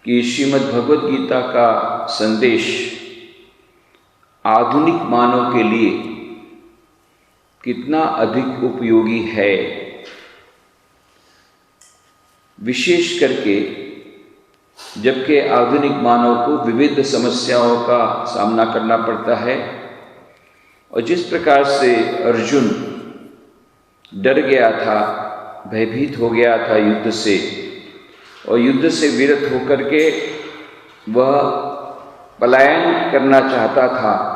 कि श्रीमद् भगवद गीता का संदेश आधुनिक मानव के लिए कितना अधिक उपयोगी है। विशेष करके जबकि आधुनिक मानव को विविध समस्याओं का सामना करना पड़ता है और जिस प्रकार से अर्जुन डर गया था, भयभीत हो गया था युद्ध से, और युद्ध से विरत होकर के वह पलायन करना चाहता था,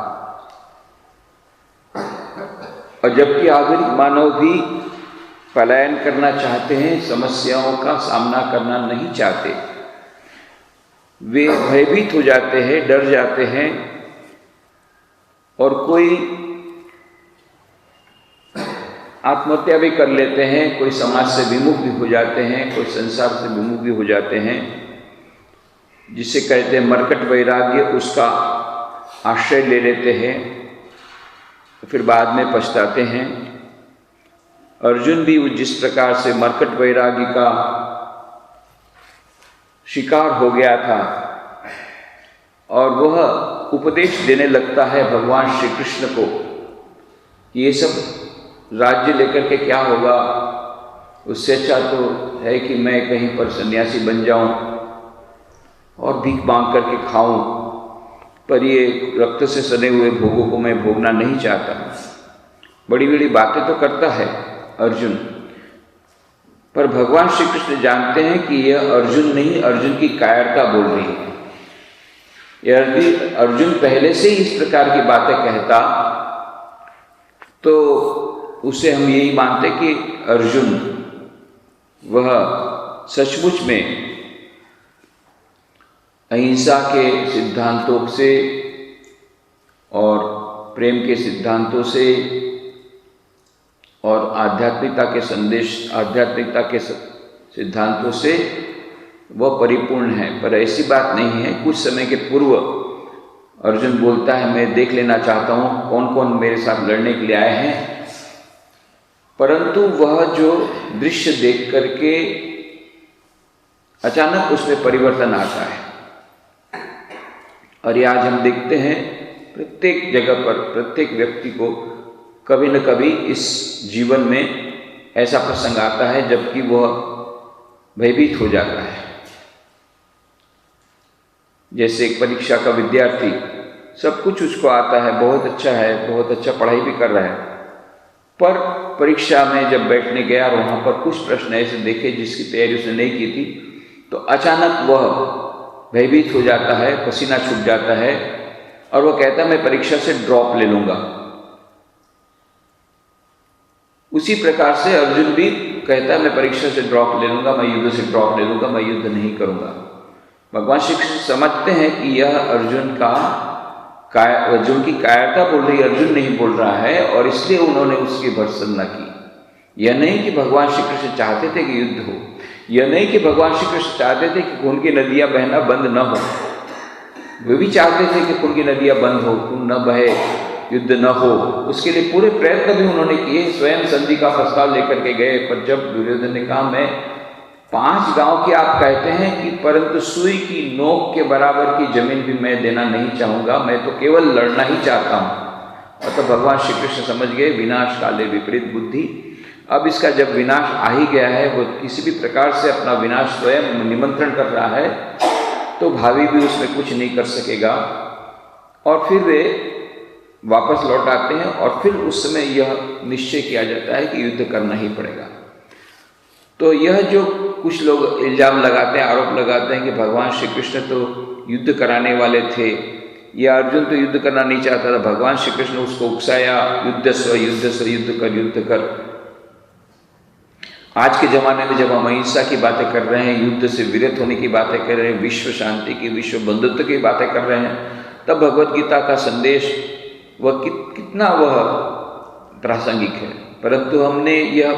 और जबकि आधुनिक मानव भी पलायन करना चाहते हैं, समस्याओं का सामना करना नहीं चाहते, वे भयभीत हो जाते हैं, डर जाते हैं और कोई आत्महत्या भी कर लेते हैं, कोई समाज से विमुख भी हो जाते हैं, कोई संसार से विमुख भी हो जाते हैं, जिसे कहते हैं मर्कट वैराग्य, उसका आश्रय ले लेते हैं, फिर बाद में पछताते हैं। अर्जुन भी जिस प्रकार से मर्कट वैराग्य का शिकार हो गया था और वह उपदेश देने लगता है भगवान श्री कृष्ण को कि ये सब राज्य लेकर के क्या होगा, उससे अच्छा तो है कि मैं कहीं पर सन्यासी बन जाऊं और भीख मांग करके खाऊं, पर ये रक्त से सने हुए भोगों को मैं भोगना नहीं चाहता। बड़ी बड़ी बातें तो करता है अर्जुन, पर भगवान श्री कृष्ण जानते हैं कि यह अर्जुन नहीं, अर्जुन की कायरता बोल रही है। यदि अर्जुन पहले से ही इस प्रकार की बातें कहता तो उसे हम यही मानते कि अर्जुन वह सचमुच में अहिंसा के सिद्धांतों से और प्रेम के सिद्धांतों से और आध्यात्मिकता के सिद्धांतों से वह परिपूर्ण है। पर ऐसी बात नहीं है। कुछ समय के पूर्व अर्जुन बोलता है, मैं देख लेना चाहता हूँ कौन कौन मेरे साथ लड़ने के लिए आए हैं, परंतु वह जो दृश्य देख करके अचानक उसमें परिवर्तन आता है। और ये आज हम देखते हैं प्रत्येक जगह पर, प्रत्येक व्यक्ति को कभी न कभी इस जीवन में ऐसा प्रसंग आता है जबकि वह भयभीत हो जाता है। जैसे एक परीक्षा का विद्यार्थी, सब कुछ उसको आता है, बहुत अच्छा है, बहुत अच्छा पढ़ाई भी कर रहा है, पर परीक्षा में जब बैठने गया और वहाँ पर कुछ प्रश्न ऐसे देखे जिसकी तैयारी उसने नहीं की थी, तो अचानक वह भयभीत हो जाता है, पसीना छूट जाता है और वह कहता है मैं परीक्षा से ड्रॉप ले लूँगा। उसी प्रकार से अर्जुन भी कहता है मैं परीक्षा से ड्रॉप ले लूँगा, मैं युद्ध से ड्रॉप ले लूँगा, मैं युद्ध नहीं करूँगा। भगवान श्री कृष्ण समझते हैं कि यह अर्जुन की कायरता बोल रही, अर्जुन नहीं बोल रहा है, और इसलिए उन्होंने उसकी भर्त्सना न की। यह नहीं कि भगवान श्री कृष्ण चाहते थे कि युद्ध हो, यह नहीं कि भगवान श्री कृष्ण चाहते थे कि खून की नदियाँ बहना बंद न हो, वे भी चाहते थे कि खून की नदियाँ बंद हो, खून न बहे, युद्ध न हो। उसके लिए पूरे प्रयत्न भी उन्होंने किए, स्वयं संधि का प्रस्ताव लेकर के गए, पर जब दुर्योधन ने कहा मैं 5 गांव की आप कहते हैं कि परंतु सुई की नोक के बराबर की जमीन भी मैं देना नहीं चाहूँगा, मैं तो केवल लड़ना ही चाहता हूँ। और तो भगवान श्री कृष्ण समझ गए विनाश काले विपरीत बुद्धि। अब इसका जब विनाश आ ही गया है, वो किसी भी प्रकार से अपना विनाश स्वयं निमंत्रण कर रहा है, तो भावी भी उसमें कुछ नहीं कर सकेगा। और फिर वे वापस लौट आते हैं और फिर उस समय यह निश्चय किया जाता है कि युद्ध करना ही पड़ेगा। तो यह जो कुछ लोग इल्जाम लगाते हैं, आरोप लगाते हैं कि भगवान श्री कृष्ण तो युद्ध कराने वाले थे, या अर्जुन तो युद्ध करना नहीं चाहता था, भगवान श्री कृष्ण उसको उकसाया, युद्ध कर। आज के ज़माने में जब हम अहिंसा की बातें कर रहे हैं, युद्ध से विरत होने की बातें कर रहे हैं, विश्व शांति की, विश्व बंधुत्व की बातें कर रहे हैं, तब भगवद गीता का संदेश वह कितना वह प्रासंगिक है। परंतु हमने यह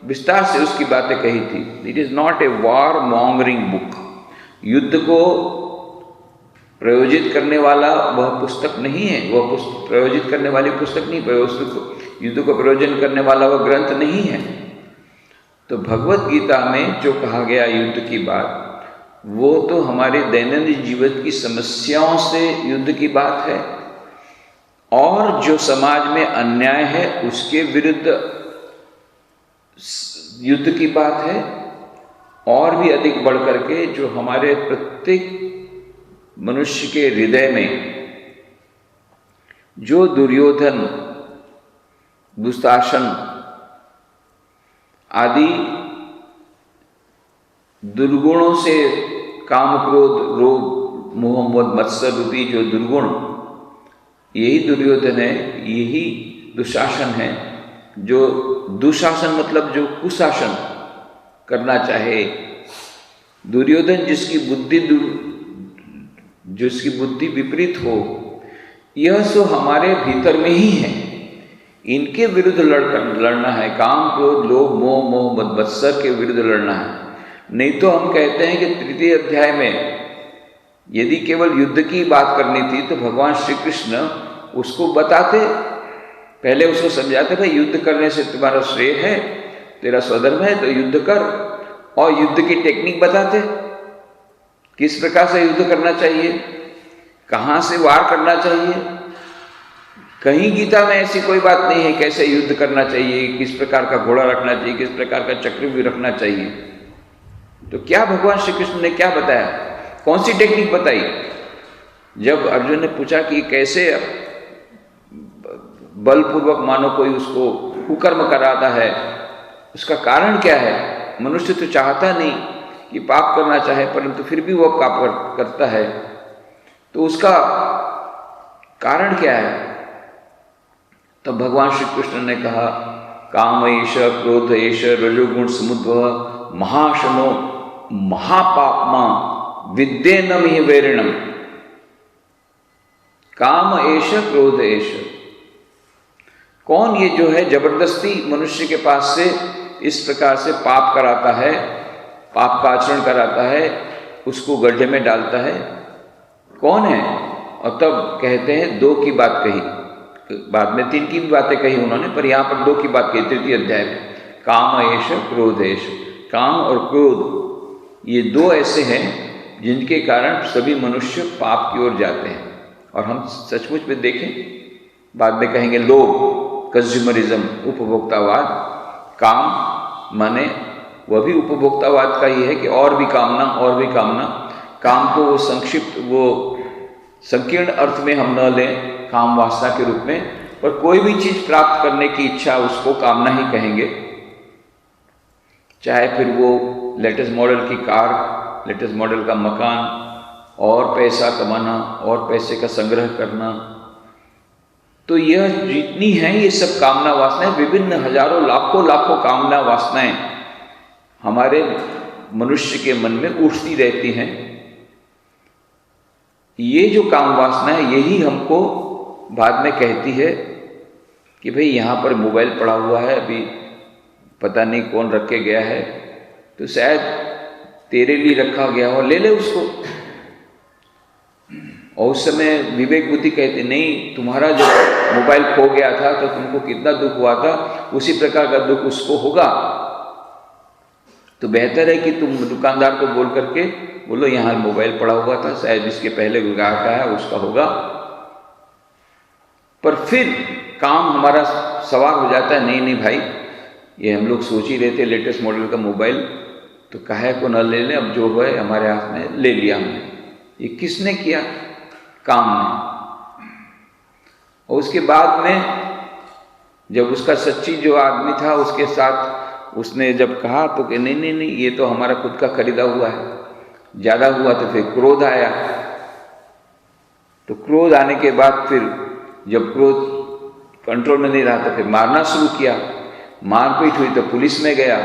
विस्तार से उसकी बातें कही थी। It is not a war mongering book. युद्ध को प्रयोजित करने वाला वह पुस्तक नहीं है, वह प्रयोजित करने वाली पुस्तक नहीं, युद्ध को प्रयोजन करने वाला वह ग्रंथ नहीं है। तो भगवद गीता में जो कहा गया युद्ध की बात, वो तो हमारे दैनंदिन जीवन की समस्याओं से युद्ध की बात है, और जो समाज में अन्याय है उसके विरुद्ध युद्ध की बात है, और भी अधिक बढ़ करके जो हमारे प्रत्येक मनुष्य के हृदय में जो दुर्योधन, दुशासन आदि दुर्गुणों से, काम क्रोध रोग मोह मद मत्सर रूपी जो दुर्गुण, यही दुर्योधन है, यही दुशासन है। जो दुशासन मतलब जो कुशासन करना चाहे, दुर्योधन जिसकी बुद्धि विपरीत हो, यह सो हमारे भीतर में ही है। इनके विरुद्ध लड़ना है, काम क्रोध लोभ मोह मद मत्सर के विरुद्ध लड़ना है। नहीं तो हम कहते हैं कि तृतीय अध्याय में यदि केवल युद्ध की बात करनी थी तो भगवान श्री कृष्ण उसको बताते, पहले उसको समझाते, भाई युद्ध करने से तुम्हारा श्रेय है, तेरा स्वधर्म है तो युद्ध कर, और युद्ध की टेक्निक बताते, किस प्रकार से युद्ध करना चाहिए, कहाँ से वार करना चाहिए। कहीं गीता में ऐसी कोई बात नहीं है कैसे युद्ध करना चाहिए, किस प्रकार का घोड़ा रखना चाहिए, किस प्रकार का चक्रव्यूह रखना चाहिए। तो क्या भगवान श्री कृष्ण ने क्या बताया, कौन सी टेक्निक बताई? जब अर्जुन ने पूछा कि कैसे बलपूर्वक मानो कोई उसको कुकर्म कराता है, उसका कारण क्या है? मनुष्य तो चाहता नहीं कि पाप करना चाहे, परंतु फिर भी वह पाप करता है, तो उसका कारण क्या है? तब भगवान श्री कृष्ण ने कहा, काम एष क्रोध एष रजोगुण समुद्भव महाशनो महापापमा विद्येनम ही वैरिणम। काम एष क्रोध एष, कौन ये जो है जबरदस्ती मनुष्य के पास से इस प्रकार से पाप कराता है, पाप का आचरण कराता है, उसको गड्ढे में डालता है, कौन है? और तब कहते हैं दो की बात कही, बाद में तीन की भी बातें कही उन्होंने, पर यहाँ पर दो की बात कही तृतीय अध्याय में। काम एष क्रोध एष, काम और क्रोध ये दो ऐसे हैं जिनके कारण सभी मनुष्य पाप की ओर जाते हैं। और हम सचमुच में देखें, बाद में कहेंगे लोभ, कंज्यूमरिज्म, उपभोक्तावाद, काम माने वह भी उपभोक्तावाद का ही है कि और भी कामना, और भी कामना। काम को वो संक्षिप्त, वो संकीर्ण अर्थ में हम न लें काम वासना के रूप में, पर कोई भी चीज प्राप्त करने की इच्छा उसको कामना ही कहेंगे, चाहे फिर वो लेटेस्ट मॉडल की कार, लेटेस्ट मॉडल का मकान, और पैसा कमाना, और पैसे का संग्रह करना। तो यह जितनी हैं ये सब कामना वासनाएं, विभिन्न हजारों लाखों कामना वासनाएं हमारे मनुष्य के मन में उठती रहती हैं। ये जो काम वासना है यही हमको बाद में कहती है कि भाई यहाँ पर मोबाइल पड़ा हुआ है, अभी पता नहीं कौन रख के गया है, तो शायद तेरे लिए रखा गया हो, ले ले उसको। और उस समय विवेक बुद्धि कहते नहीं, तुम्हारा जो मोबाइल खो गया था तो तुमको कितना दुख हुआ था, उसी प्रकार का दुख उसको होगा। तो बेहतर है कि तुम दुकानदार को बोल करके बोलो यहाँ मोबाइल पड़ा हुआ था, शायद जिसके पहले ग्राहक आया उसका होगा। पर फिर काम हमारा सवार हो जाता है, नहीं नहीं भाई, ये हम लोग सोच ही रहे थे लेटेस्ट मॉडल का मोबाइल, तो काहे को न ले लें, अब जो है हमारे हाथ में ले लिया हमने। ये किसने किया? काम ने। और उसके बाद में जब उसका सच्ची जो आदमी था उसके साथ उसने जब कहा तो कि नहीं नहीं नहीं, ये तो हमारा खुद का खरीदा हुआ है। ज़्यादा हुआ तो फिर क्रोध आया। तो क्रोध आने के बाद फिर जब क्रोध कंट्रोल में नहीं रहा तो फिर मारना शुरू किया। मारपीट हुई तो पुलिस में गया,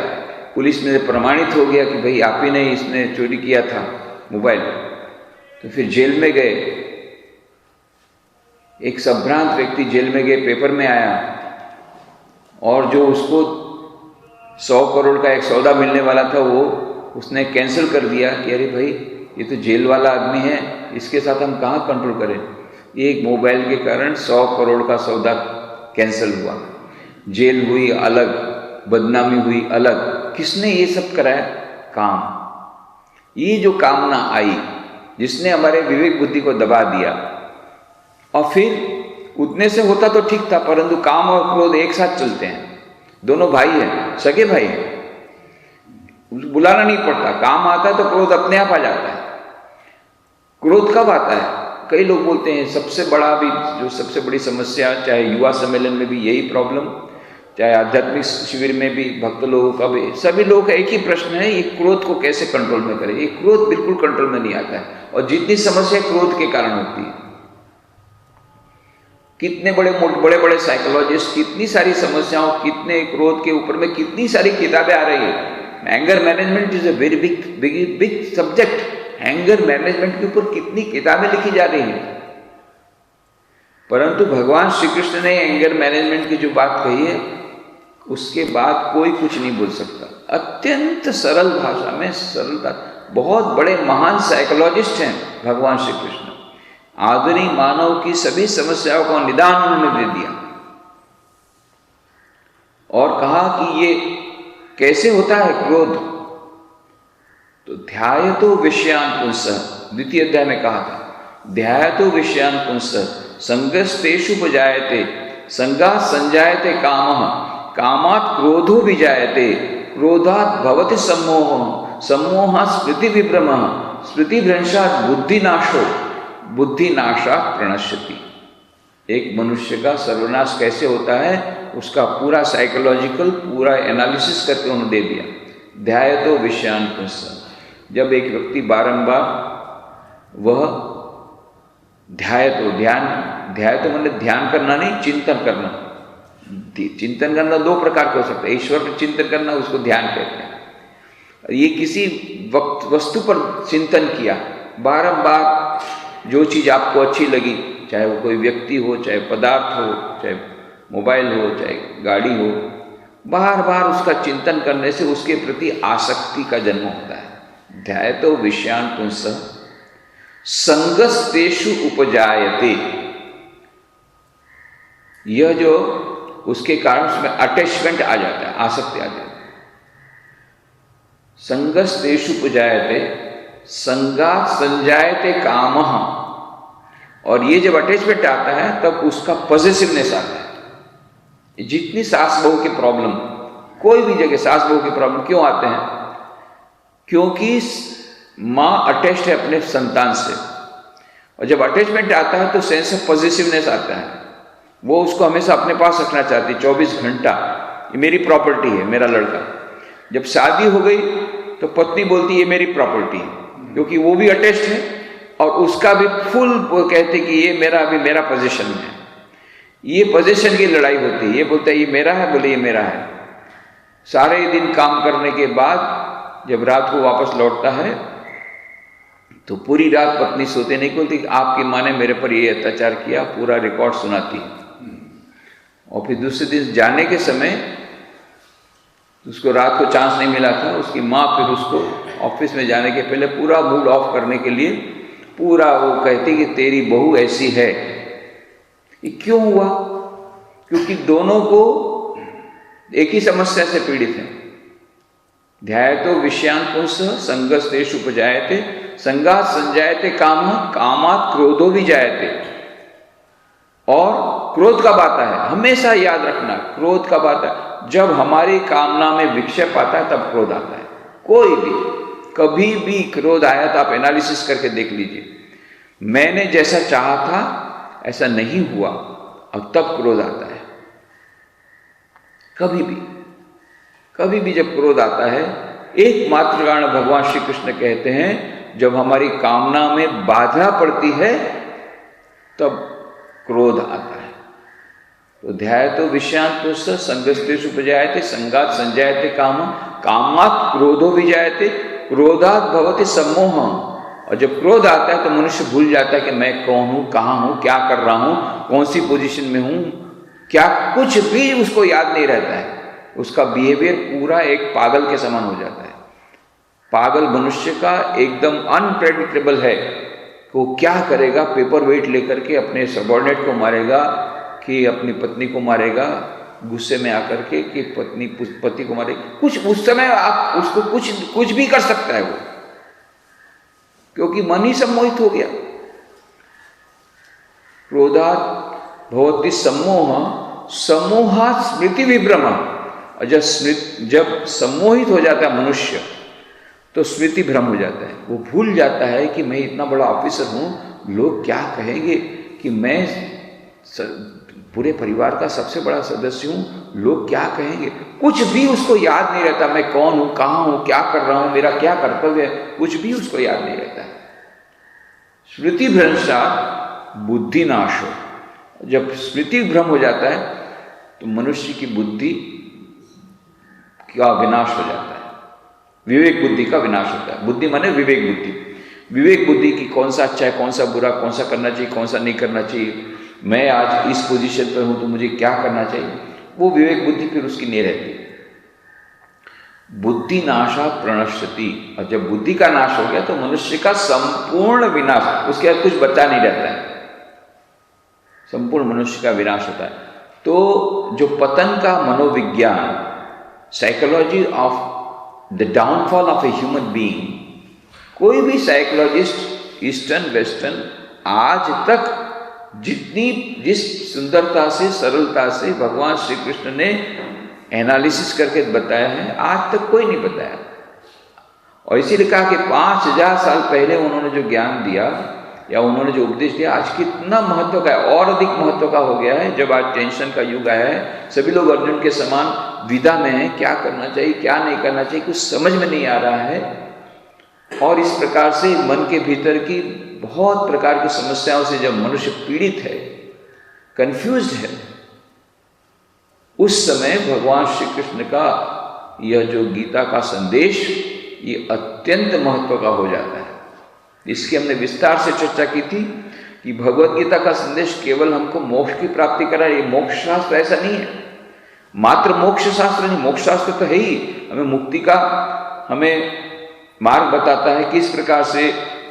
पुलिस में प्रमाणित हो गया कि भाई आप ही ने इसने चोरी किया था मोबाइल। तो फिर जेल में गए, एक संभ्रांत व्यक्ति जेल में गए, पेपर में आया, और जो उसको 100 करोड़ का एक सौदा मिलने वाला था वो उसने कैंसिल कर दिया कि अरे भाई ये तो जेल वाला आदमी है, इसके साथ हम कहाँ कंट्रोल करें। एक मोबाइल के कारण 100 करोड़ का सौदा कैंसिल हुआ, जेल हुई अलग, बदनामी हुई अलग। किसने ये सब कराया? काम। ये जो कामना आई जिसने हमारे विवेक बुद्धि को दबा दिया, और फिर उतने से होता तो ठीक था, परंतु काम और क्रोध एक साथ चलते हैं, दोनों भाई हैं, सगे भाई हैं, बुलाना नहीं पड़ता, काम आता है तो क्रोध अपने आप आ जाता है। क्रोध कब आता है? कई लोग बोलते हैं सबसे बड़ा भी जो सबसे बड़ी समस्या, चाहे युवा सम्मेलन में भी यही प्रॉब्लम, चाहे आध्यात्मिक शिविर में भी भक्त लोगों का भी, सभी लोगों का एक ही प्रश्न है, ये क्रोध को कैसे कंट्रोल में करें। ये क्रोध बिल्कुल कंट्रोल में नहीं आता है, और जितनी समस्या क्रोध के कारण होती है, कितने बड़े बड़े साइकोलॉजिस्ट कितनी सारी समस्याओं, कितने क्रोध के ऊपर में कितनी सारी किताबें आ रही है। Anger management is a very big subject. Anger management के ऊपर कितनी किताबें लिखी जा रही हैं, परंतु भगवान श्री कृष्ण ने एंगर मैनेजमेंट की जो बात कही है, उसके बाद कोई कुछ नहीं बोल सकता। अत्यंत सरल भाषा में, सरलता, बहुत बड़े महान साइकोलॉजिस्ट हैं भगवान श्री कृष्ण। आधुनिक मानव की सभी समस्याओं का निदान उन्होंने दे दिया, और कहा कि ये कैसे होता है क्रोध। तो ध्यायतो विषयान पुंसः, द्वितीय अध्याय में कहा था, ध्यायतो विषयान पुंसः संगस्तेषु उपजायते, संगात् संजायते कामः, कामात् क्रोधो विजायते, क्रोधात् भवति सम्मोहः, सम्मोहात् स्मृति विभ्रमः, स्मृति भ्रंशात् बुद्धिनाशो, बुद्धिनाशात् प्रणश्यति। एक मनुष्य का सर्वनाश कैसे होता है, उसका पूरा साइकोलॉजिकल पूरा एनालिसिस करके उन्होंने दे दिया। ध्यायतो विषयान पुंसः, जब एक व्यक्ति बारंबार वह ध्यायतो, ध्यायतो मतलब ध्यान करना नहीं, चिंतन करना। चिंतन करना दो प्रकार का हो सकता है, ईश्वर पर चिंतन करना उसको ध्यान कहते हैं। ये किसी वस्तु पर चिंतन किया, बारंबार जो चीज़ आपको अच्छी लगी, चाहे वो कोई व्यक्ति हो, चाहे पदार्थ हो, चाहे मोबाइल हो, चाहे गाड़ी हो, बार बार उसका चिंतन करने से उसके प्रति आसक्ति का जन्म होता है। ध्यायतो विषयान पुंसः संगस्तेषु उपजायते, यह जो उसके कारण उसमें अटैचमेंट आ जाता है, आसक्ति आ जाती है। संगस्तेषु उपजायते, संगात् संजायते कामः, और ये जब अटैचमेंट आता है तब उसका पॉजिटिवनेस आता है। जितनी सास बहू की प्रॉब्लम, कोई भी जगह सास बहू की प्रॉब्लम क्यों आते हैं? क्योंकि माँ अटैच्ड है अपने संतान से, और जब अटैचमेंट आता है तो सेंस ऑफ पॉजिटिवनेस आता है, वो उसको हमेशा अपने पास रखना चाहती है 24 घंटा, ये मेरी प्रॉपर्टी है मेरा लड़का। जब शादी हो गई तो पत्नी बोलती है ये मेरी प्रॉपर्टी है, क्योंकि वो भी अटैच्ड है और उसका भी फुल, वो कहते कि ये मेरा, अभी मेरा पोजीशन है। ये पोजीशन की लड़ाई होती है, ये बोलता है ये मेरा है, बोले ये मेरा है। सारे दिन काम करने के बाद जब रात को वापस लौटता है तो पूरी रात पत्नी सोते नहीं, बोलती आपकी माँ ने मेरे पर ये अत्याचार किया, पूरा रिकॉर्ड सुनाती है। और फिर दूसरे दिन जाने के समय उसको रात को चांस नहीं मिला था, उसकी माँ फिर उसको ऑफिस में जाने के पहले पूरा मूड ऑफ करने के लिए पूरा वो कहती कि तेरी बहू ऐसी है। ये क्यों हुआ? क्योंकि दोनों को एक ही समस्या से पीड़ित हैं। ध्यायतो विषयान पुंसः संगस्तेषु उपजायते, संगात् संजायते कामः, कामात् क्रोधो विजायते। और क्रोध कब आता है? हमेशा याद रखना, क्रोध कब आता है? जब हमारी कामना में विक्षेप आता है तब क्रोध आता है। कोई भी कभी भी क्रोध आया तो आप एनालिसिस करके देख लीजिए, मैंने जैसा चाहा था ऐसा नहीं हुआ, और तब क्रोध आता है। कभी भी जब क्रोध आता है, एकमात्र कारण भगवान श्री कृष्ण कहते हैं जब हमारी कामना में बाधा पड़ती है तब क्रोध आता है। तो ध्यायतो विषयान पुंसः संगस्तेषु उपजायते, संगात् संजायते कामः, कामात् क्रोधो विजायते, क्रोधात् भवति सम्मोहः। और जब क्रोध आता है तो मनुष्य भूल जाता है कि मैं कौन हूँ, कहाँ हूँ, क्या कर रहा हूँ, कौन सी पोजीशन में हूँ, क्या, कुछ भी उसको याद नहीं रहता है। उसका बिहेवियर पूरा एक पागल के समान हो जाता है। पागल मनुष्य का एकदम अनप्रेडिक्टेबल है, वो क्या करेगा, पेपर वेट लेकर के अपने सबॉर्डिनेट को मारेगा कि अपनी पत्नी को मारेगा, गुस्से में आकर के कि पति को मारेगी। कुछ उस समय आप उसको कुछ भी कर सकता है वो, क्योंकि मन ही सम्मोहित हो गया। क्रोधात् भवति सम्मोह, सम्मोहात् स्मृति विभ्रमः। और जब सम्मोहित हो जाता है मनुष्य तो स्मृति भ्रम हो जाता है। वो भूल जाता है कि मैं इतना बड़ा ऑफिसर हूँ, लोग क्या कहेंगे, कि मैं पूरे परिवार का सबसे बड़ा सदस्य हूँ, लोग क्या कहेंगे। कुछ भी उसको याद नहीं रहता, मैं कौन हूँ, कहाँ हूँ, क्या कर रहा हूँ, मेरा क्या कर्तव्य है, कुछ भी उसको याद नहीं रहता है। स्मृति भ्रंशात् बुद्धि नाश हो। जब स्मृति भ्रम हो जाता है तो मनुष्य की बुद्धि का विनाश हो जाता है, विवेक बुद्धि का विनाश होता है। बुद्धि माने विवेक बुद्धि। विवेक बुद्धि की कौन सा अच्छा है, कौन सा बुरा, कौन सा करना चाहिए, कौन सा नहीं करना चाहिए, मैं आज इस पोजीशन पर हूं तो मुझे क्या करना चाहिए, वो विवेक बुद्धि फिर उसकी नहीं रहती। बुद्धि नाशात् प्रणश्यति। और जब बुद्धि का नाश हो गया तो मनुष्य का संपूर्ण विनाश, उसके बाद कुछ बचा नहीं रहता है, संपूर्ण मनुष्य का विनाश होता है। तो जो पतन का मनोविज्ञान, psychology of the downfall of a human being, कोई भी साइकोलॉजिस्ट ईस्टर्न वेस्टर्न आज तक जिस सुंदरता से, सरलता से भगवान श्री कृष्ण ने एनालिसिस करके बताया है, आज तक कोई नहीं बताया। और इसीलिए कहा कि 5000 साल पहले उन्होंने जो ज्ञान दिया या उन्होंने जो उपदेश दिया, आज कितना महत्व का है, और अधिक महत्व का हो गया है। जब आज टेंशन का युग आया है, सभी लोग अर्जुन के समान विधा में हैं, क्या करना चाहिए, क्या नहीं करना चाहिए, कुछ समझ में नहीं आ रहा है। और इस प्रकार से मन के भीतर की बहुत प्रकार की समस्याओं से जब मनुष्य पीड़ित है, कंफ्यूज्ड है, उस समय भगवान श्री कृष्ण का यह जो गीता का संदेश, ये अत्यंत महत्व का हो जाता है। इसकी हमने विस्तार से चर्चा की थी कि भगवत गीता का संदेश केवल हमको मोक्ष की प्राप्ति करा। ये मोक्ष शास्त्र ऐसा नहीं है, मात्र मोक्ष शास्त्र नहीं, मोक्ष शास्त्र तो है ही, हमें मुक्ति का हमें मार्ग बताता है, किस प्रकार से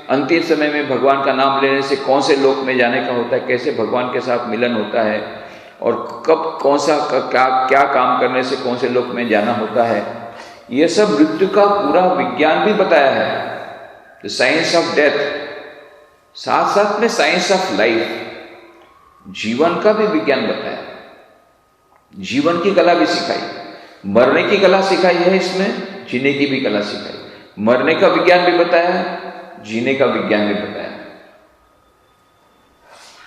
अंतिम समय में भगवान का नाम लेने से कौन से लोक में जाने का होता है, कैसे भगवान के साथ मिलन होता है, और कब कौन सा क्या काम करने से कौन से लोक में जाना होता है। यह सब मृत्यु का पूरा विज्ञान भी बताया है, द साइंस ऑफ डेथ, साथ साथ में साइंस ऑफ लाइफ, जीवन का भी विज्ञान बताया, जीवन की कला भी सिखाई, मरने की कला सिखाई है इसमें, जीने की भी कला सिखाई। मरने का विज्ञान भी बताया, जीने का विज्ञान भी बताया,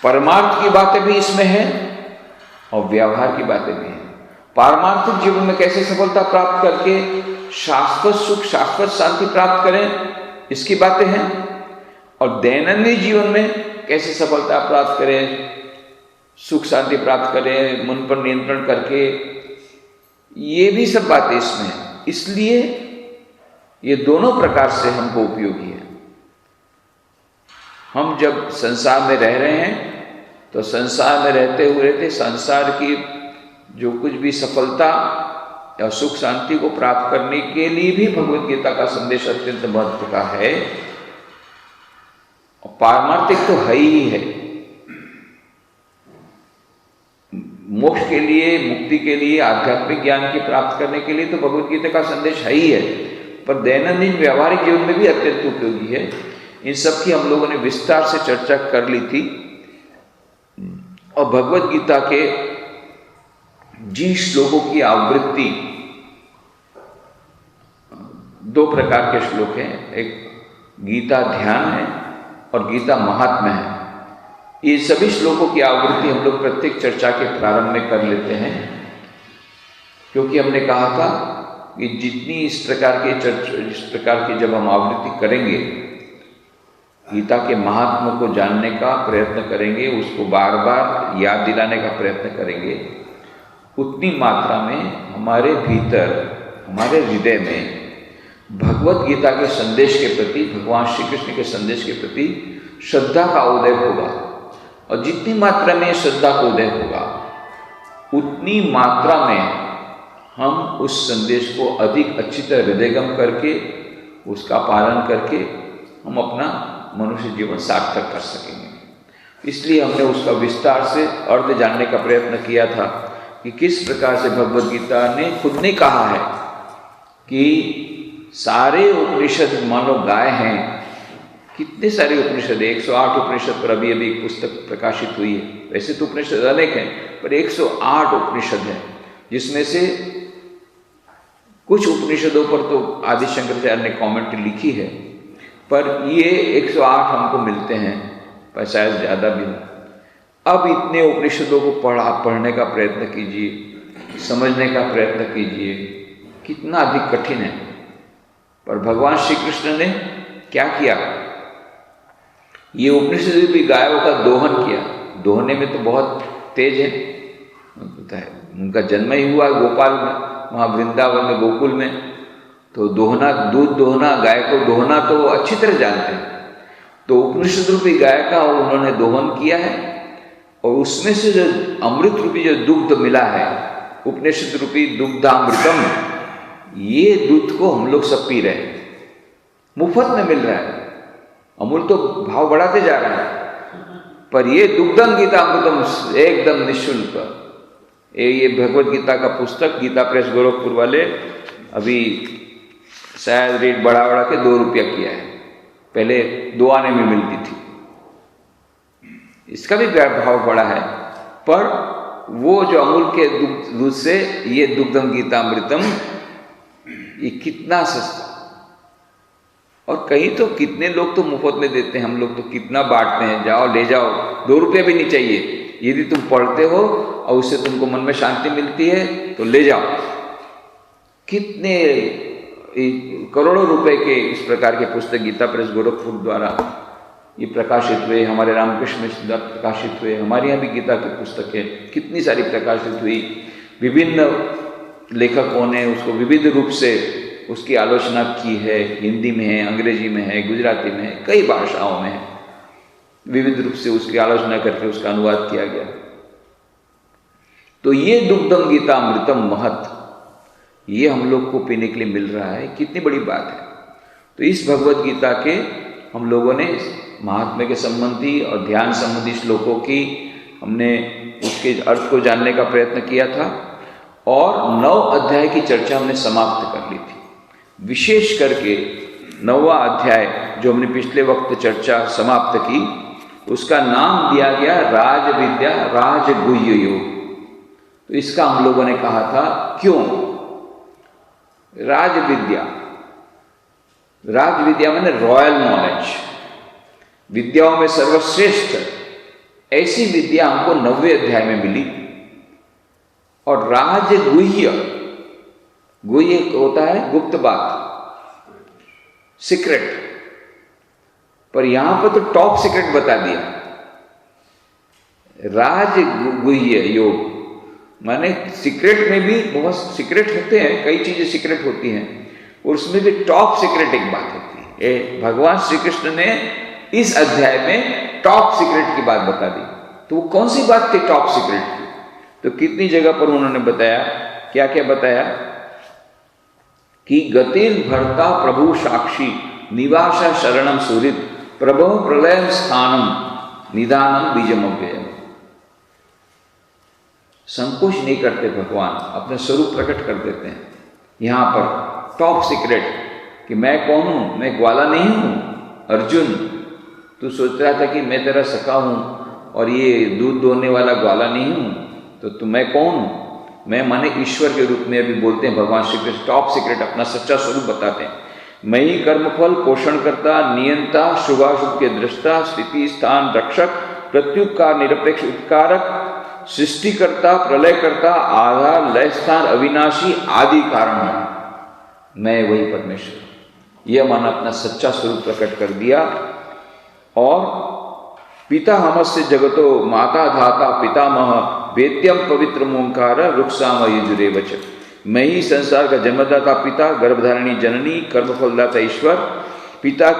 परमार्थ की बातें भी इसमें है और व्यवहार की बातें भी हैं। पारमार्थिक जीवन में कैसे सफलता प्राप्त करके शाश्वत सुख, शाश्वत शांति प्राप्त करें, इसकी बातें हैं। और दैनंदिन जीवन में कैसे सफलता प्राप्त करें, सुख शांति प्राप्त करें, मन पर नियंत्रण करके, ये भी सब बातें इसमें हैं। इसलिए ये दोनों प्रकार से हमको उपयोगी है। हम जब संसार में रह रहे हैं तो संसार में रहते संसार की जो कुछ भी सफलता या सुख शांति को प्राप्त करने के लिए भी भगवत गीता का संदेश अत्यंत महत्व का है। और पारमार्थिक तो है ही है, मोक्ष के लिए, मुक्ति के लिए, आध्यात्मिक ज्ञान की प्राप्त करने के लिए तो भगवत गीता का संदेश है ही है, पर दैनंदिन व्यवहारिक जीवन में भी अत्यंत उपयोगी है। इन सब की हम लोगों ने विस्तार से चर्चा कर ली थी। और भगवत गीता के जिन श्लोकों की आवृत्ति, 2 प्रकार के श्लोक हैं, एक गीता ध्यान है और गीता महात्म्य है। ये सभी श्लोकों की आवृत्ति हम लोग प्रत्येक चर्चा के प्रारंभ में कर लेते हैं, क्योंकि हमने कहा था कि जितनी इस प्रकार की जब हम आवृत्ति करेंगे, गीता के महात्मा को जानने का प्रयत्न करेंगे, उसको बार बार याद दिलाने का प्रयत्न करेंगे, उतनी मात्रा में हमारे भीतर, हमारे हृदय में भगवत गीता के संदेश के प्रति, भगवान श्री कृष्ण के संदेश के प्रति श्रद्धा का उदय होगा। और जितनी मात्रा में श्रद्धा का उदय होगा, उतनी मात्रा में हम उस संदेश को अधिक अच्छी तरह हृदयगम करके, उसका पालन करके हम अपना मनुष्य जीवन सार्थक कर सकेंगे। इसलिए हमने उसका विस्तार से अर्थ जानने का प्रयत्न किया था कि किस प्रकार से भगवत गीता ने खुद ने कहा है कि सारे उपनिषद मानो गाय हैं कितने सारे उपनिषद है, 108 उपनिषद पर अभी अभी एक पुस्तक प्रकाशित हुई है। वैसे तो उपनिषद अनेक हैं, पर 108 उपनिषद है, जिसमें से कुछ उपनिषदों पर तो आदि शंकराचार्य ने कमेंट्री लिखी है, पर ये 108 हमको मिलते हैं, पर शायद ज़्यादा भी हो। अब इतने उपनिषदों को पढ़ने का प्रयत्न कीजिए, समझने का प्रयत्न कीजिए, कितना अधिक कठिन है। पर भगवान श्री कृष्ण ने क्या किया, ये उपनिषद भी गायों का दोहन किया। दोहने में तो बहुत तेज है, पता है, उनका जन्म ही हुआ गोपाल में, वहाँ वृंदावन में, गोकुल में, तो दोहना, दूध दोहना, गाय को दोहना तो अच्छी तरह जानते हैं। तो उपनिषद रूपी गाय का उन्होंने दोहन किया है, और उसमें से जो अमृत रूपी जो दुग्ध मिला है, उपनिषद रूपी दुग्धामृतम, ये दूध को हम लोग सब पी रहे हैं, मुफ्त में मिल रहा है। अमूल तो भाव बढ़ाते जा रहा है, पर ये दुग्धम गीता अमृतम एकदम निःशुल्क। ये भगवत गीता का पुस्तक गीता प्रेस गोरखपुर वाले अभी शायद रेट बढ़ा के 2 रुपया किया है, पहले 2 आने में मिलती थी। इसका भी भाव बढ़ा है, पर वो जो अमूल के दूध से ये दुग्धम गीता अमृतम, ये कितना सस्ता, और कहीं तो कितने लोग तो मुफ्त में देते हैं, हम लोग तो कितना बांटते हैं, जाओ ले जाओ, 2 रुपये भी नहीं चाहिए। यदि तुम पढ़ते हो और उससे तुमको मन में शांति मिलती है तो ले जाओ। कितने करोड़ों रुपए के इस प्रकार के पुस्तक गीता प्रेस गोरखपुर द्वारा ये प्रकाशित हुए, हमारे रामकृष्ण मिश्र द्वारा प्रकाशित हुए, हमारे यहाँ भी गीता की पुस्तकें कितनी सारी प्रकाशित हुई। विभिन्न लेखकों ने उसको विविध रूप से उसकी आलोचना की है, हिंदी में है, अंग्रेजी में है, गुजराती में है, कई भाषाओं में है, विविध रूप से उसकी आलोचना करके उसका अनुवाद किया गया। तो ये दुग्धम गीता अमृतम महत, ये हम लोग को पीने के लिए मिल रहा है, कितनी बड़ी बात है। तो इस भगवत गीता के हम लोगों ने महात्म्य के संबंधी और ध्यान संबंधी श्लोकों की हमने उसके अर्थ को जानने का प्रयत्न किया था, और 9 अध्याय की चर्चा हमने समाप्त कर ली थी। विशेष करके 9वां अध्याय जो हमने पिछले वक्त चर्चा समाप्त की, उसका नाम दिया गया राज विद्या राजगुह्य योग। तो इसका हम लोगों ने कहा था क्यों राज विद्या, राज विद्या माने रॉयल नॉलेज, विद्याओं में सर्वश्रेष्ठ ऐसी विद्या हमको 9वें अध्याय में मिली। और राजगुह्य, गुह्य होता है गुप्त बात, सीक्रेट, पर यहां पर तो टॉप सीक्रेट बता दिया। राजगुह्य योग माने सीक्रेट में भी बहुत सीक्रेट होते हैं, कई चीजें सीक्रेट होती हैं, और उसमें भी टॉप सीक्रेट एक बात होती है। भगवान श्री कृष्ण ने इस अध्याय में टॉप सीक्रेट की बात बता दी। तो वो कौन सी बात थी टॉप सीक्रेट की? तो कितनी जगह पर उन्होंने बताया, क्या क्या बताया कि गतिर् भर्ता प्रभु साक्षी निवासा शरणम सुहृद प्रभो प्रलयम स्थानम निदानम बीजम अव्ययम। संकोच नहीं करते भगवान, अपने स्वरूप प्रकट कर देते हैं। यहां पर टॉप सीक्रेट कि मैं कौन हूं, मैं ग्वाला नहीं हूं। अर्जुन, तू सोच रहा था कि मैं तेरा सखा हूं और ये दूध दोहने वाला ग्वाला नहीं हूं, तो मैं कौन हूं? मैं माने ईश्वर के रूप में अभी बोलते हैं भगवान श्री कृष्ण, टॉप सीक्रेट अपना सच्चा स्वरूप बताते हैं। मैं ही कर्मफल पोषणकर्ता, नियंता, शुभाशुभ के दृष्टा, स्थिति स्थान रक्षक, प्रत्युत का निरपेक्ष उपकारक, सृष्टिकर्ता, प्रलयकर्ता, आधार, लय स्थान, अविनाशी, आदि कारण हूं। मैं वही परमेश्वर। यह माना अपना सच्चा स्वरूप प्रकट कर दिया। और पिता हमस्य जगतो माता धाता पितामह वेद्यम पवित्र ओंकार रुक्षाम युजुरे वच। मैं ही संसार का जन्मदाता पिता, गर्भधारिणी जननी, कर्मफलदाता ईश्वर, पिता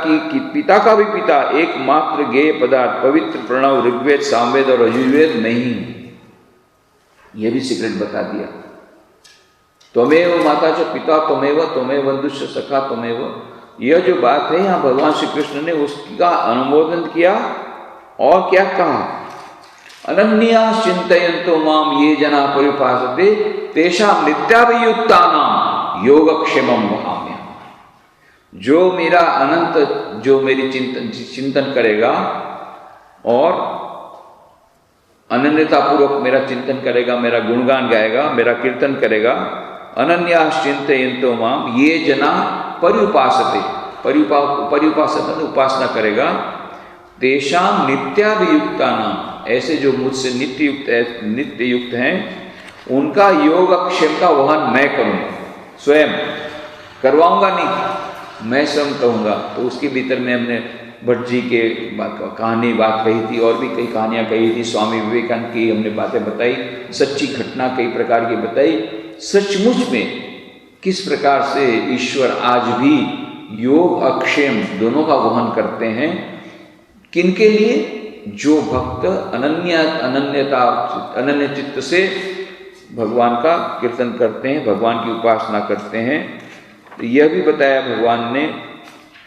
का भी पिता, एकमात्र ज्ञेय पदार्थ, पवित्र प्रणव, ऋग्वेद, सामवेद और यजुर्वेद मैं ही हूं। यह भी सीक्रेट बता दिया। त्वमेव माता च पिता त्वमेव, त्वमेव बंधुश्च सखा त्वमेव। यह जो बात है यहाँ भगवान श्री कृष्ण ने उसका अनुमोदन किया। और क्या कहा? अनन्या चिंतयन्तो माम ये जना परिपासते तेषां नित्याभियुक्तानां योगक्षेमं वहाम्यहम्। जो मेरा अनंत, जो मेरी चिंतन करेगा और अनन्यतापूर्वक मेरा चिंतन करेगा, मेरा गुणगान गाएगा, मेरा कीर्तन करेगा, अनन्या चिंतयन्तो माम ये जना पर्युपासते, पर्युपासते उपासना करेगा, तेषां नित्याभियुक्ता नाम, ऐसे जो मुझसे नित्य युक्त हैं, उनका योगक्षेम का वहन मैं करूँगा, स्वयं करवाऊंगा नहीं, मैं स्वयं कहूँगा। तो उसके भीतर में हमने भट्ट जी के बात कही थी, और भी कई कहानियाँ कही थी, स्वामी विवेकानंद की हमने बातें बताई, सच्ची घटना कई प्रकार की बताई। सचमुच में किस प्रकार से ईश्वर आज भी योग अक्षेम दोनों का वहन करते हैं, किनके लिए? जो भक्त अनन्य चित्त से भगवान का कीर्तन करते हैं, भगवान की उपासना करते हैं। तो यह भी बताया भगवान ने,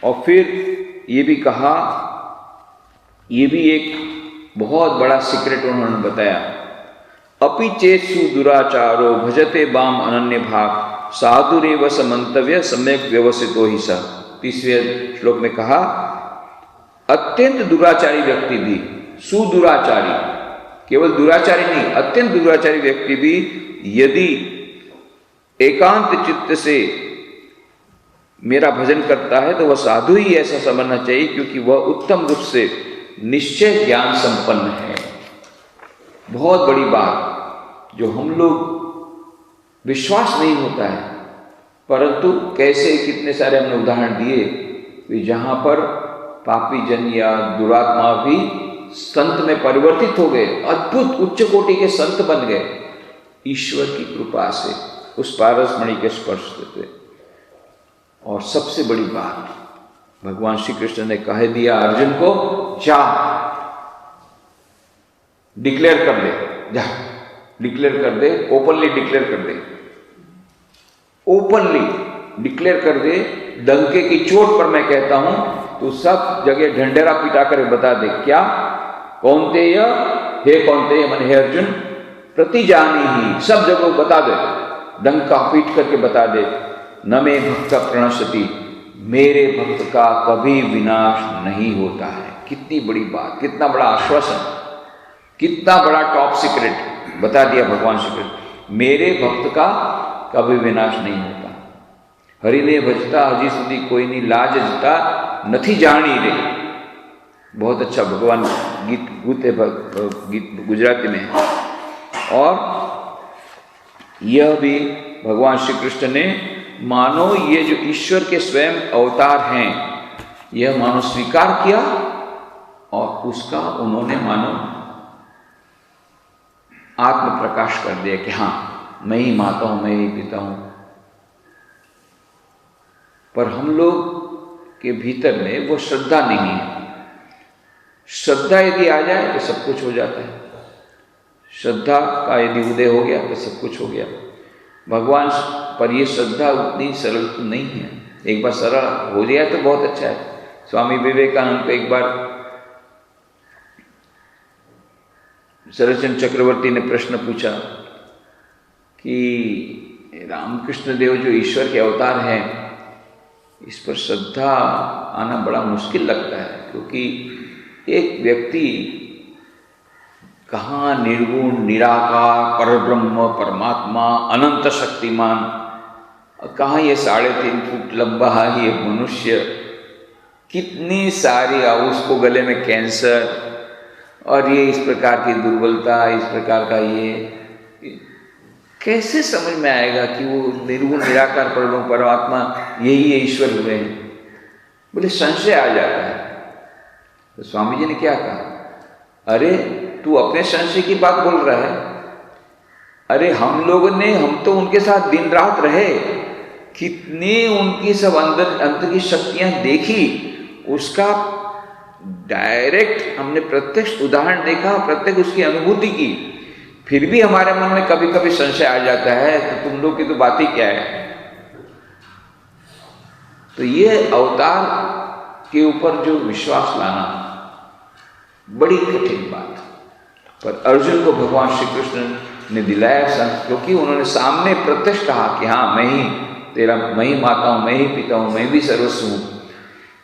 और फिर ये भी कहा, ये भी एक बहुत बड़ा सीक्रेट उन्होंने बताया, अपि चेत्सु दुराचारो भजते बाम अनन्य भाग साधुरेव समंतव्य सम्यक व्यवस्थितो ही स। 30वें श्लोक में कहा, अत्यंत दुराचारी व्यक्ति भी, सुदुराचारी, केवल दुराचारी नहीं, अत्यंत दुराचारी व्यक्ति भी यदि एकांत चित्त से मेरा भजन करता है तो वह साधु ही ऐसा समझना चाहिए, क्योंकि वह उत्तम रूप से निश्चय ज्ञान संपन्न है। बहुत बड़ी बात जो हम लोग विश्वास नहीं होता है, परंतु कैसे कितने सारे हमने उदाहरण दिए कि जहाँ पर पापी जन या दुरात्मा भी संत में परिवर्तित हो गए, अद्भुत उच्च कोटि के संत बन गए ईश्वर की कृपा से, उस पारसमणि के स्पर्श से। और सबसे बड़ी बात भगवान श्री कृष्ण ने कह दिया अर्जुन को, जा डिक्लेयर कर दे, जा डिक्लेयर कर दे, ओपनली डिक्लेयर कर दे, ओपनली डिक्लेयर कर दे। डंके की चोट पर मैं कहता हूं, तो सब जगह ढंढेरा पिटा कर बता दे, क्या? कौन्तेय, हे कौन्तेय मन हे अर्जुन, प्रतिजानी ही, सब जगह बता दे, डंका पीट करके बता दे, न मे भक्त प्रणश्यति, मेरे भक्त का कभी विनाश नहीं होता है। कितनी बड़ी बात, कितना बड़ा आश्वासन, कितना बड़ा टॉप सीक्रेट बता दिया भगवान श्री कृष्ण, मेरे भक्त का कभी विनाश नहीं होता। हरिने भजता हजी सुधी कोई नहीं लाज जता नथी जानी रे। बहुत अच्छा भगवान गीत गुजराती में है। और यह भी भगवान श्री कृष्ण ने मानो ये जो ईश्वर के स्वयं अवतार हैं, यह मानो स्वीकार किया, और उसका उन्होंने मानो आत्म प्रकाश कर दिया कि हाँ, मैं ही माता हूं, मैं ही पिता हूं। पर हम लोग के भीतर में वो श्रद्धा नहीं है। श्रद्धा यदि आ जाए तो सब कुछ हो जाता है। श्रद्धा का यदि उदय हो गया तो सब कुछ हो गया। भगवान पर ये श्रद्धा उतनी सरल तो नहीं है। एक बार सरल हो जाए तो बहुत अच्छा है। स्वामी विवेकानंद को एक बार शरदचंद्र चक्रवर्ती ने प्रश्न पूछा कि रामकृष्ण देव जो ईश्वर के अवतार हैं, इस पर श्रद्धा आना बड़ा मुश्किल लगता है, क्योंकि एक व्यक्ति कहाँ निर्गुण निराकार परब्रह्म परमात्मा अनंत शक्तिमान, कहाँ ये 3.5 फुट लंबा ये मनुष्य, कितनी सारी, उसको गले में कैंसर, और ये इस प्रकार की दुर्बलता, इस प्रकार का ये कैसे समझ में आएगा कि वो निर्गुण निराकार परब्रह्म परमात्मा यही है, ईश्वर हुए हैं? बोले संशय आ जाता है। तो स्वामी जी ने क्या कहा, अरे तू अपने संशय की बात बोल रहा है, अरे हम तो उनके साथ दिन रात रहे, कितनी उनकी सब अंदर की शक्तियां देखी, उसका डायरेक्ट हमने प्रत्यक्ष उदाहरण देखा, प्रत्यक्ष उसकी अनुभूति की, फिर भी हमारे मन में कभी कभी संशय आ जाता है, तो तुम लोग की तो बात ही क्या है। तो ये अवतार के ऊपर जो विश्वास लाना बड़ी कठिन बात, पर अर्जुन को भगवान श्री कृष्ण ने दिलाया, क्योंकि उन्होंने सामने प्रत्यक्ष कहा कि हाँ मैं ही तेरा मैं ही माता हूँ, मैं ही पिता हूँ, मैं भी सर्वस्व हूँ।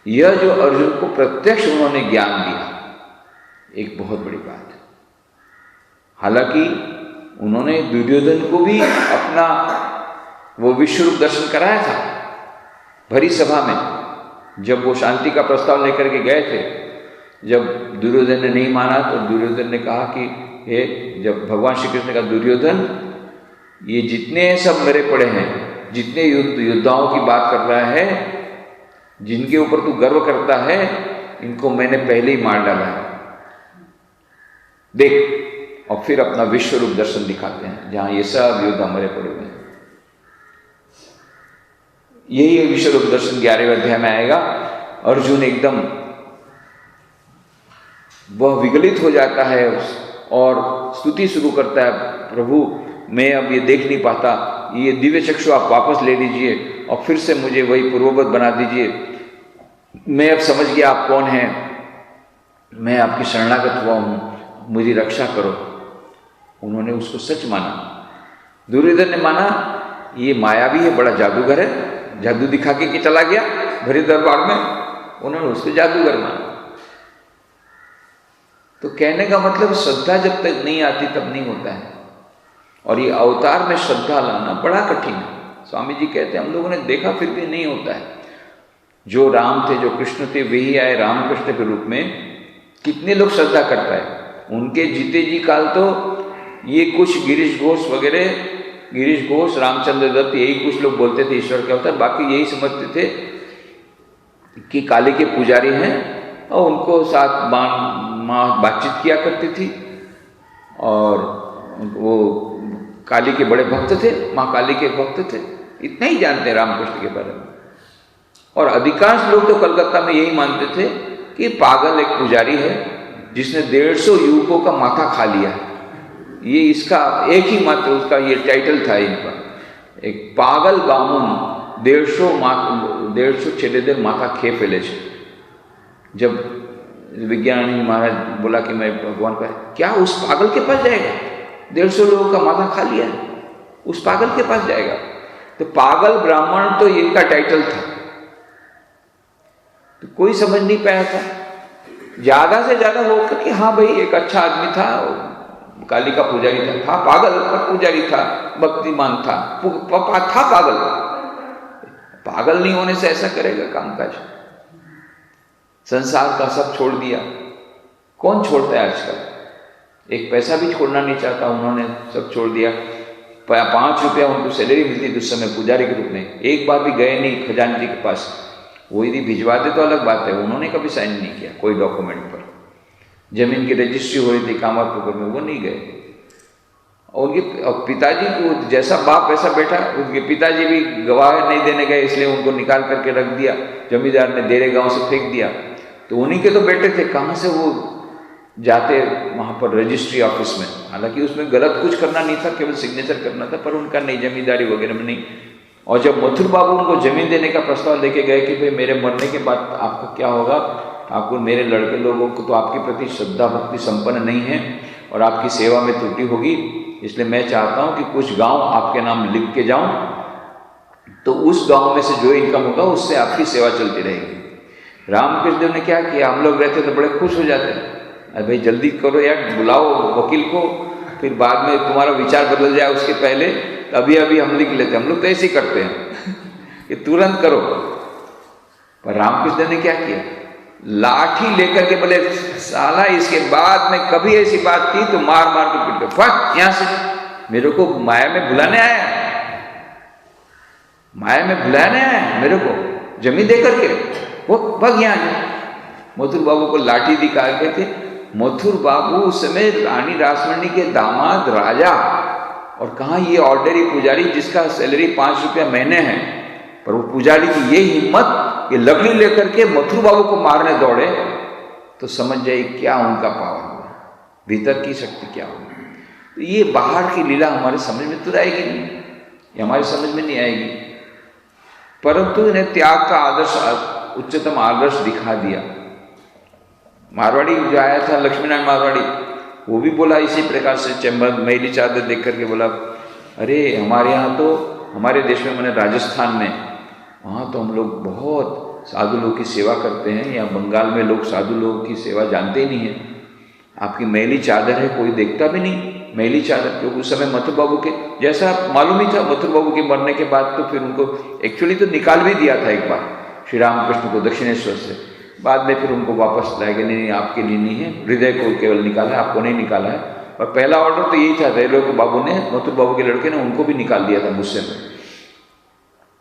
यह जो अर्जुन को प्रत्यक्ष उन्होंने ज्ञान दिया, एक बहुत बड़ी बात है। हालांकि उन्होंने दुर्योधन को भी अपना वो विश्वरूप दर्शन कराया था भरी सभा में। जब वो शांति का प्रस्ताव लेकर के गए थे, जब दुर्योधन ने नहीं माना तो दुर्योधन ने कहा कि हे, जब भगवान श्री कृष्ण ने कहा दुर्योधन ये जितने सब मरे पड़े हैं, जितने योद्धाओं की बात कर रहा है, जिनके ऊपर तू गर्व करता है, इनको मैंने पहले ही मार डाला है, देख। और फिर अपना विश्वरूप दर्शन दिखाते हैं जहां ये सब योद्धा मरे पड़े हुए हैं। यही विश्वरूप दर्शन 11वें अध्याय में आएगा। अर्जुन एकदम वह विगलित हो जाता है और स्तुति शुरू करता है, प्रभु मैं अब ये देख नहीं पाता, ये दिव्य चक्षु आप वापस ले लीजिए और फिर से मुझे वही पूर्ववत बना दीजिए। मैं अब समझ गया आप कौन हैं, मैं आपकी शरणागत हुआ हूं, मुझी रक्षा करो। उन्होंने उसको सच माना। दुर्योधन ने माना ये मायावी है, बड़ा जादूगर है, जादू दिखा के चला गया भरे दरबार में, उन्होंने उसको जादूगर माना। तो कहने का मतलब श्रद्धा जब तक नहीं आती तब नहीं होता है, और ये अवतार में श्रद्धा लाना बड़ा कठिन है। स्वामी जी कहते हैं हम लोगों ने देखा फिर भी नहीं होता है। जो राम थे, जो कृष्ण थे, वही आए रामकृष्ण के रूप में। कितने लोग श्रद्धा करता है, उनके जीते जी काल तो ये कुछ गिरीश घोष वगैरह, गिरीश घोष, रामचंद्र दत्त, यही कुछ लोग बोलते थे ईश्वर का अवतार। बाकी यही समझते थे कि काली के पुजारी हैं और उनको साथ माँ बातचीत किया करती थी, और वो काली के बड़े भक्त थे, माँ काली के भक्त थे। इतना ही जानते हैं रामकृष्ण के बारे में। और अधिकांश लोग तो कलकत्ता में यही मानते थे कि पागल एक पुजारी है जिसने 150 युवकों का माथा खा लिया। ये इसका एक ही मात्र उसका ये टाइटल था इनका, एक पागल बामुन 150 छेदेदेर माथा खे फेले। जब विज्ञानी महाराज बोला कि मैं भगवान का, क्या उस पागल के पास जाएगा? 150 लोगों का माथा खा लिया, उस पागल के पास जाएगा? तो पागल ब्राह्मण तो इनका टाइटल था। तो कोई समझ नहीं पाया था। ज्यादा से ज्यादा हो कि हाँ भाई एक अच्छा आदमी था, काली का पुजारी था पागल पर पुजारी था, भक्तिमान था, था पागल। पागल नहीं होने से ऐसा करेगा कामकाज? संसार का सब छोड़ दिया। कौन छोड़ता है आजकल? एक पैसा भी छोड़ना नहीं चाहता, उन्होंने सब छोड़ दिया। 5 रुपया उनको सैलरी मिलती थी उस समय पुजारी के रूप में। एक बार भी गए नहीं खजानजी के पास। वो यदि भिजवाते तो अलग बात है, उन्होंने कभी साइन नहीं किया कोई डॉक्यूमेंट पर। जमीन की रजिस्ट्री हो रही थी कामारपुर में, वो नहीं गए। और उनके पिताजी को जैसा बाप वैसा बेटा, उनके पिताजी भी गवाह नहीं देने गए, इसलिए उनको निकाल करके रख दिया। जमींदार ने देरे गांव से फेंक दिया। तो उन्हीं के तो बेटे थे, कहाँ से वो जाते वहाँ पर रजिस्ट्री ऑफिस में। हालांकि उसमें गलत कुछ करना नहीं था, केवल सिग्नेचर करना था, पर उनका नहीं, जमींदारी वगैरह में नहीं। और जब मथुर बाबू उनको जमीन देने का प्रस्ताव लेके गए कि भाई मेरे मरने के बाद आपका क्या होगा, आपको मेरे लड़के लोगों को तो आपके प्रति श्रद्धा भक्ति संपन्न नहीं है और आपकी सेवा में त्रुटि होगी, इसलिए मैं चाहता हूं कि कुछ गांव आपके नाम लिख के जाऊं, तो उस गांव में से जो इनकम होगा उससे आपकी सेवा चलती रहेगी। रामकृष्ण देव ने क्या किया, हम लोग रहते तो बड़े खुश हो जाते, अरे भाई जल्दी करो यार, बुलाओ वकील को, फिर बाद में तुम्हारा विचार बदल जाए उसके पहले, अभी अभी हम लिख लेते। हम लोग तो ऐसे ही करते हैं कि तुरंत करो। पर रामकृष्ण ने क्या किया, लाठी लेकर के बोले साला इसके बाद में कभी ऐसी बात की तो मार मार के पीट दो, फट यहां से, मेरे को माया में भुलाने आया, माया में भुलाने आया मेरे को जमीन दे करके, वो भग यहां। मथुर बाबू को लाठी दिखा के थे। मथुर बाबू उस समय रानी रासमणी के दामाद राजा, और कहा ये ऑर्डनरी पुजारी जिसका सैलरी 5 रुपया महीने है, पर वो पुजारी की ये हिम्मत, ये लकड़ी लेकर के मथुर बाबू को मारने दौड़े, तो समझ जाइए क्या उनका पावर हुआ, भीतर की शक्ति क्या होगी। तो ये बाहर की लीला हमारे समझ में तो आएगी नहीं, ये हमारी समझ में नहीं आएगी, परंतु इन्हें त्याग का आदर्श, उच्चतम आदर्श दिखा दिया। मारवाड़ी जो आया था लक्ष्मीनारायण मारवाड़ी, वो भी बोला इसी प्रकार से, चैम्बर मैली चादर देख करके बोला, अरे हमारे यहाँ तो हमारे देश में, मैंने राजस्थान में, वहाँ तो हम लोग बहुत साधु लोग की सेवा करते हैं। या बंगाल में लोग साधु लोगों की सेवा जानते ही नहीं है। आपकी मैली चादर है, कोई देखता भी नहीं मैली चादर, क्योंकि उस समय मथुर बाबू के जैसा मालूम ही था, मथुर बाबू के मरने के बाद तो फिर उनको एक्चुअली तो निकाल भी दिया था एक बार श्री रामकृष्ण को दक्षिणेश्वर से। बाद में फिर उनको वापस लाया गया, नहीं आपके लिए नहीं है, हृदय को केवल निकाला है, आपको नहीं निकाला है। और पहला ऑर्डर तो यही था, रेलवे के बाबू ने, मथुर बाबू के लड़के ने, उनको भी निकाल दिया था गुस्से में।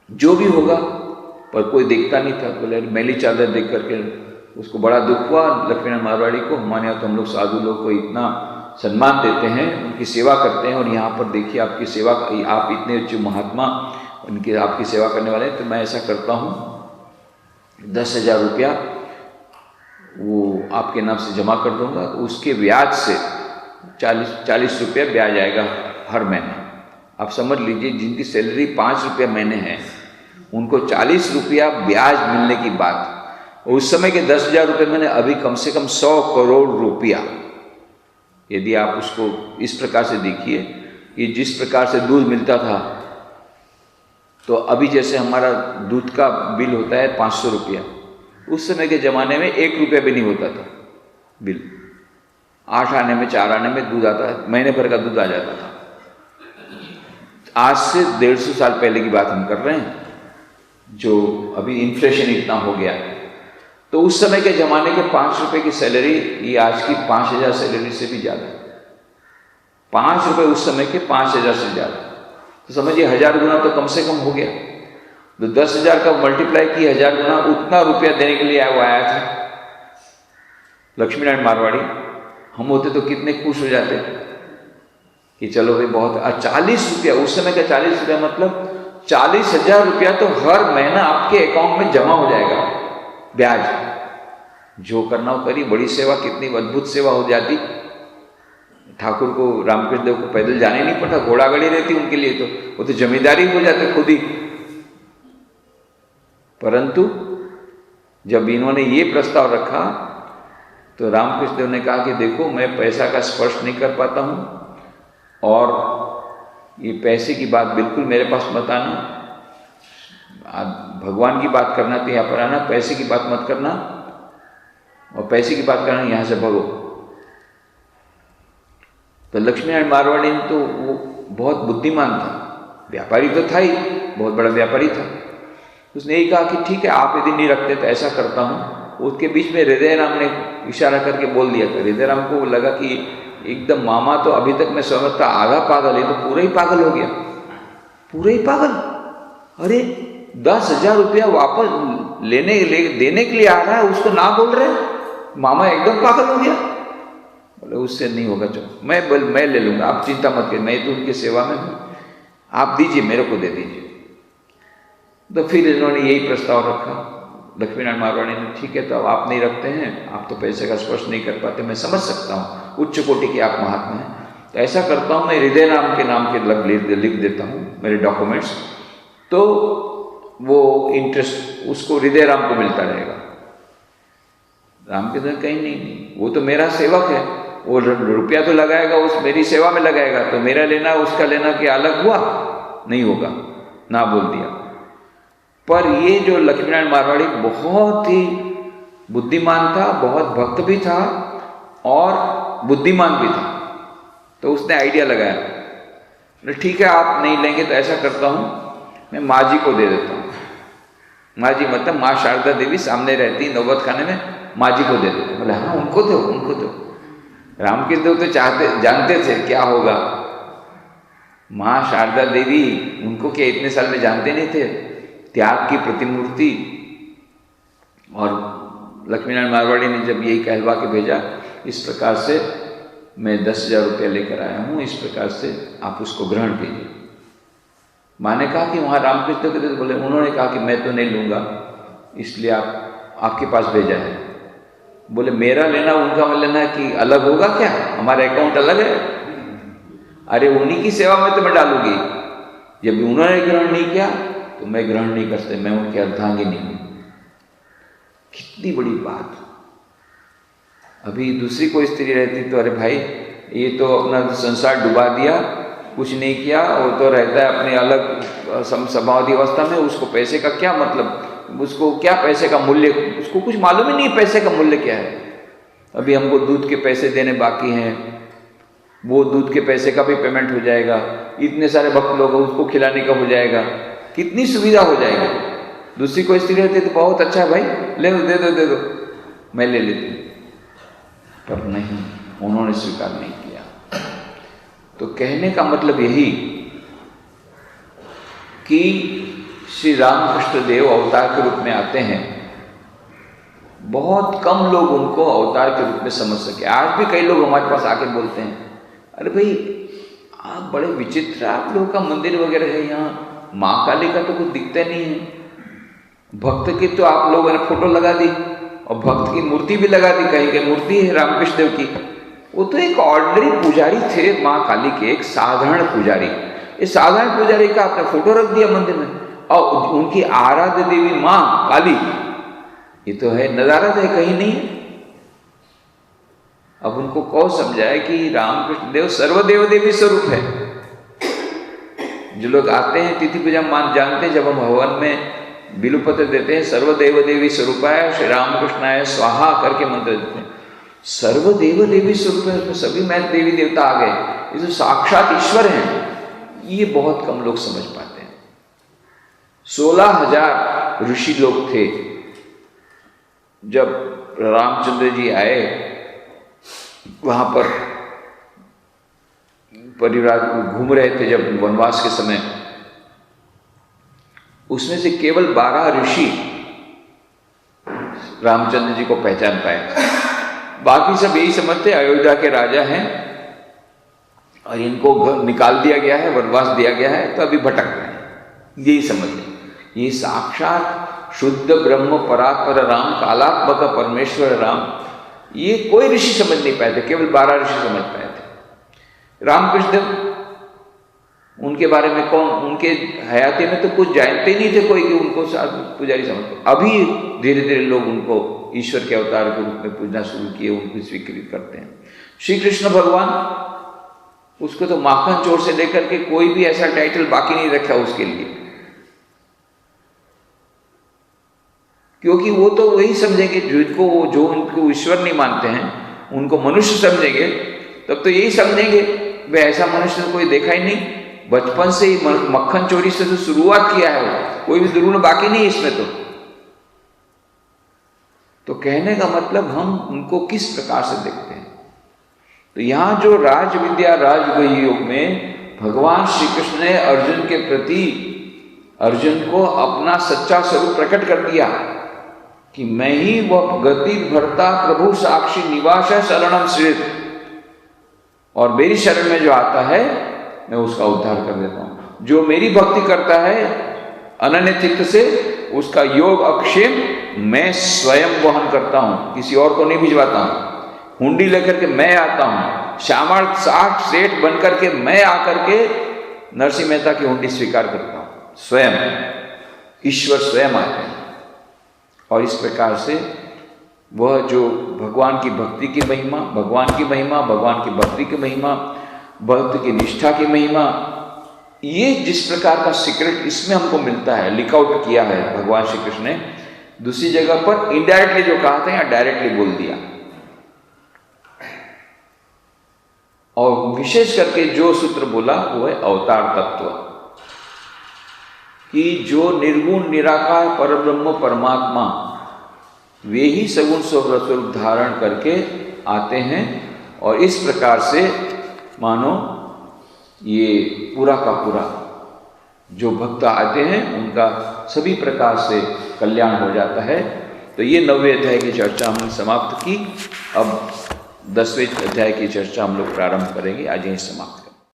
जो भी होगा, पर कोई देखता नहीं था। बोले मैली चादर देख करके उसको बड़ा दुख हुआ लक्ष्मीनारायण मारवाड़ी को। हमारे यहाँ तो हम लोग साधु लोग को इतना सम्मान देते हैं, उनकी सेवा करते हैं, और यहाँ पर देखिए आपकी सेवा, आप इतने अच्छे महात्मा उनकी आपकी सेवा करने वाले हैं। तो मैं ऐसा करता हूँ, 10,000 रुपया वो आपके नाम से जमा कर दूंगा, तो उसके ब्याज से 40 रुपया ब्याज आएगा हर महीने। आप समझ लीजिए, जिनकी सैलरी 5 रुपया महीने है, उनको 40 रुपया ब्याज मिलने की बात। उस समय के 10,000 रुपये मैंने, अभी कम से कम 100 करोड़ रुपया। यदि आप उसको इस प्रकार से देखिए कि जिस प्रकार से दूध मिलता था, तो अभी जैसे हमारा दूध का बिल होता है 500 रुपया, उस समय के ज़माने में 1 रुपया भी नहीं होता था बिल। 8 आने में, 4 आने में दूध आता, महीने भर का दूध आ जाता था। आज से 150 साल पहले की बात हम कर रहे हैं, जो अभी इन्फ्लेशन इतना हो गया है। तो उस समय के ज़माने के 5 रुपये की सैलरी, ये आज की 5,000 सैलरी से भी ज़्यादा। 5 रुपये उस समय के 5,000 से ज़्यादा, तो समझिए 1000 गुना तो कम से कम हो गया। तो 10,000 का मल्टीप्लाई किया 1000 गुना, उतना रुपया देने के लिए वो आया था लक्ष्मीनारायण मारवाड़ी। हम होते तो कितने खुश हो जाते कि चलो भाई बहुत। 40 रुपया उस समय का, 40 रुपया मतलब 40,000 रुपया तो हर महीना आपके अकाउंट में जमा हो जाएगा ब्याज। जो करना हो करिए, बड़ी सेवा, कितनी अद्भुत सेवा हो जाती। ठाकुर को, रामकृष्ण देव को पैदल जाने नहीं पड़ता, घोड़ा गाड़ी रहती उनके लिए, तो वो तो जमींदारी हो जाते खुद ही। परंतु जब इन्होंने ये प्रस्ताव रखा, तो रामकृष्ण देव ने कहा कि देखो, मैं पैसा का स्पर्श नहीं कर पाता हूं, और ये पैसे की बात बिल्कुल मेरे पास मत आना। भगवान की बात करना तो यहाँ पर आना, पैसे की बात मत करना, और पैसे की बात करना यहाँ से भगो। तो लक्ष्मीनारायण मारवाड़ी तो वो बहुत बुद्धिमान था, व्यापारी तो था ही, बहुत बड़ा व्यापारी था। उसने यही कहा कि ठीक है, आप यदि नहीं रखते तो ऐसा करता हूँ। उसके बीच में हृदय राम ने इशारा करके बोल दिया था। हृदय राम को लगा कि एकदम मामा तो अभी तक मैं समझता आधा पागल है, तो पूरा ही पागल हो गया, पूरा ही पागल। अरे 10,000 रुपया वापस देने के लिए आ रहा है, उसको ना बोल रहे, मामा एकदम पागल हो गया। बोले उससे नहीं होगा, चलो मैं ले लूंगा, आप चिंता मत करिए, मैं तो उनकी सेवा में हूँ, आप दीजिए, मेरे को दे दीजिए। तो फिर इन्होंने यही प्रस्ताव रखा लक्ष्मीनारायण मारवाड़ी ने, ठीक है, तो अब आप नहीं रखते हैं, आप तो पैसे का स्पर्श नहीं कर पाते, मैं समझ सकता हूँ, उच्च कोटि के आप महात्मा हैं, तो ऐसा करता हूँ, मैं हृदय राम के नाम के लिख देता हूँ मेरे डॉक्यूमेंट्स, तो वो इंटरेस्ट उसको हृदय राम को मिलता रहेगा। राम के अंदर कहीं नहीं, वो तो मेरा सेवक है, वो रुपया तो लगाएगा, उस मेरी सेवा में लगाएगा, तो मेरा लेना उसका लेना क्या अलग हुआ? नहीं होगा, ना बोल दिया। पर ये जो लक्ष्मीनारायण मारवाड़ी बहुत ही बुद्धिमान था, बहुत भक्त भी था और बुद्धिमान भी था, तो उसने आइडिया लगाया, ठीक है आप नहीं लेंगे तो ऐसा करता हूँ, मैं माँ जी को दे देता हूँ। माँ जी मतलब माँ शारदा देवी सामने रहती नौबत खाने में, माँ जी को दे देते। बोले हाँ उनको दो, उनको दो। रामकृष्ण देव तो जानते थे क्या होगा। माँ शारदा देवी उनको क्या इतने साल में जानते नहीं थे, त्याग की प्रतिमूर्ति। और लक्ष्मीनारायण मारवाड़ी ने जब यही कहलवा के भेजा, इस प्रकार से मैं 10,000 रुपया लेकर आया हूँ, इस प्रकार से आप उसको ग्रहण कीजिए। माँ ने कहा कि वहाँ रामकृष्ण के, बोले उन्होंने कहा कि मैं तो नहीं लूँगा, इसलिए आपके पास भेजा है। बोले मेरा लेना उनका लेना कि अलग होगा क्या, हमारा अकाउंट अलग है? अरे उन्हीं की सेवा में तो मैं डालूंगी, जब उन्होंने ग्रहण नहीं किया तो मैं ग्रहण नहीं कर सकते, मैं उनकी अर्धांगिनी हूँ। कितनी बड़ी बात। अभी दूसरी कोई स्त्री रहती तो अरे भाई ये तो अपना संसार डुबा दिया, कुछ नहीं किया, वो तो रहता है अपने अलग समाधि अवस्था में उसको पैसे का क्या मतलब, उसको क्या पैसे का मूल्य, उसको कुछ मालूम ही नहीं पैसे का मूल्य क्या है। अभी हमको दूध के पैसे देने बाकी हैं, वो दूध के पैसे का भी पेमेंट हो जाएगा, इतने सारे भक्त लोग हैं उसको खिलाने का हो जाएगा, कितनी सुविधा हो जाएगी। दूसरी कोई स्त्री रहती तो बहुत अच्छा है भाई, ले दो, दे दो, मैं ले लेती हूँ, पर नहीं, उन्होंने स्वीकार नहीं किया। तो कहने का मतलब यही कि श्री रामकृष्ण देव अवतार के रूप में आते हैं, बहुत कम लोग उनको अवतार के रूप में समझ सके। आज भी कई लोग हमारे पास आके बोलते हैं, अरे भाई आप बड़े विचित्र, आप लोगों का मंदिर वगैरह है यहाँ, माँ काली का तो कुछ दिखता नहीं है, भक्त की तो आप लोगों ने फोटो लगा दी और भक्त की मूर्ति भी लगा दी, कहीं की मूर्ति है रामकृष्ण देव की। वो तो एक ऑर्डिनरी पुजारी थे माँ काली के, एक साधारण पुजारी। इस साधारण पुजारी का आपने फोटो रख दिया मंदिर में, और उनकी आराध्य देवी माँ काली, ये तो है नजारा है, कहीं नहीं है। अब उनको कौन समझाए कि रामकृष्ण देव सर्वदेव देवी स्वरूप है। जो लोग आते हैं तिथि पूजा मान जानते हैं, जब हम हवन में बिल्वपत्र देते हैं, सर्वदेव देवी स्वरूपाय श्री रामकृष्णाय स्वाहा करके मंत्र देते हैं, सर्वदेव देवी स्वरूप है, उसमें सभी मैं देवी देवता आ गए, ये जो साक्षात ईश्वर हैं, ये बहुत कम लोग समझ पाते हैं। 16,000 ऋषि लोग थे जब रामचंद्र जी आए, वहां पर परिवार घूम रहे थे जब वनवास के समय, उसमें से केवल 12 ऋषि रामचंद्र जी को पहचान पाए। बाकी सब यही समझते अयोध्या के राजा हैं और इनको निकाल दिया गया है, वनवास दिया गया है, तो अभी भटक रहे हैं, यही समझते। ये साक्षात शुद्ध ब्रह्म परात्पर राम, कालात्मक परमेश्वर राम, ये कोई ऋषि समझ नहीं पाए थे, केवल 12 ऋषि समझ पाए थे। रामकृष्ण देव, उनके बारे में कौन, उनके हयाती में तो कुछ जानते ही नहीं थे कोई कि उनको पुजारी समझते। अभी धीरे धीरे लोग उनको ईश्वर के अवतार के रूप में पूजना शुरू किए, उनको स्वीकृत करते हैं। श्री कृष्ण भगवान, उसको तो माखन चोर से लेकर के कोई भी ऐसा टाइटल बाकी नहीं रखा उसके लिए, क्योंकि वो तो वही समझेंगे जो उनको ईश्वर नहीं मानते हैं, उनको मनुष्य समझेंगे, तब तो यही समझेंगे वे ऐसा मनुष्य तो कोई देखा ही नहीं, बचपन से ही मक्खन चोरी से तो शुरुआत किया है, वो कोई भी दुर्गुण बाकी नहीं इसमें। तो कहने का मतलब हम उनको किस प्रकार से देखते हैं। तो यहाँ जो राज विद्या राजगुह योग में भगवान श्री कृष्ण ने अर्जुन के प्रति, अर्जुन को अपना सच्चा स्वरूप प्रकट कर दिया कि मैं ही वह गति भरता प्रभु साक्षी निवास है शरणम श्रेत, और मेरी शरण में जो आता है मैं उसका उद्धार कर देता हूं। जो मेरी भक्ति करता है अनन्य चित्त से, उसका योग अक्षेम मैं स्वयं वहन करता हूं, किसी और को नहीं भिजवाता हूं। हुंडी लेकर के मैं आता हूं, श्यामल 60 सेठ बनकर के मैं आकर के नरसिंह मेहता की हुंडी स्वीकार करता हूं। स्वयं ईश्वर स्वयं आते हैं, और इस प्रकार से वह जो भगवान की भक्ति की महिमा, भगवान की महिमा, भगवान की भक्ति की महिमा, भक्त की निष्ठा की महिमा, ये जिस प्रकार का सीक्रेट इसमें हमको मिलता है, लिक आउट किया है भगवान श्री कृष्ण ने। दूसरी जगह पर इनडायरेक्टली जो कहा था या डायरेक्टली बोल दिया। और विशेष करके जो सूत्र बोला वो है अवतार तत्व, कि जो निर्गुण निराकार परब्रह्म परमात्मा, वे ही सगुण स्वरूप धारण करके आते हैं, और इस प्रकार से मानो ये पूरा का पूरा जो भक्त आते हैं उनका सभी प्रकार से कल्याण हो जाता है। तो ये 9वें अध्याय की चर्चा हमने समाप्त की। अब 10वें अध्याय की चर्चा हम लोग प्रारंभ करेंगे। आज यही समाप्त।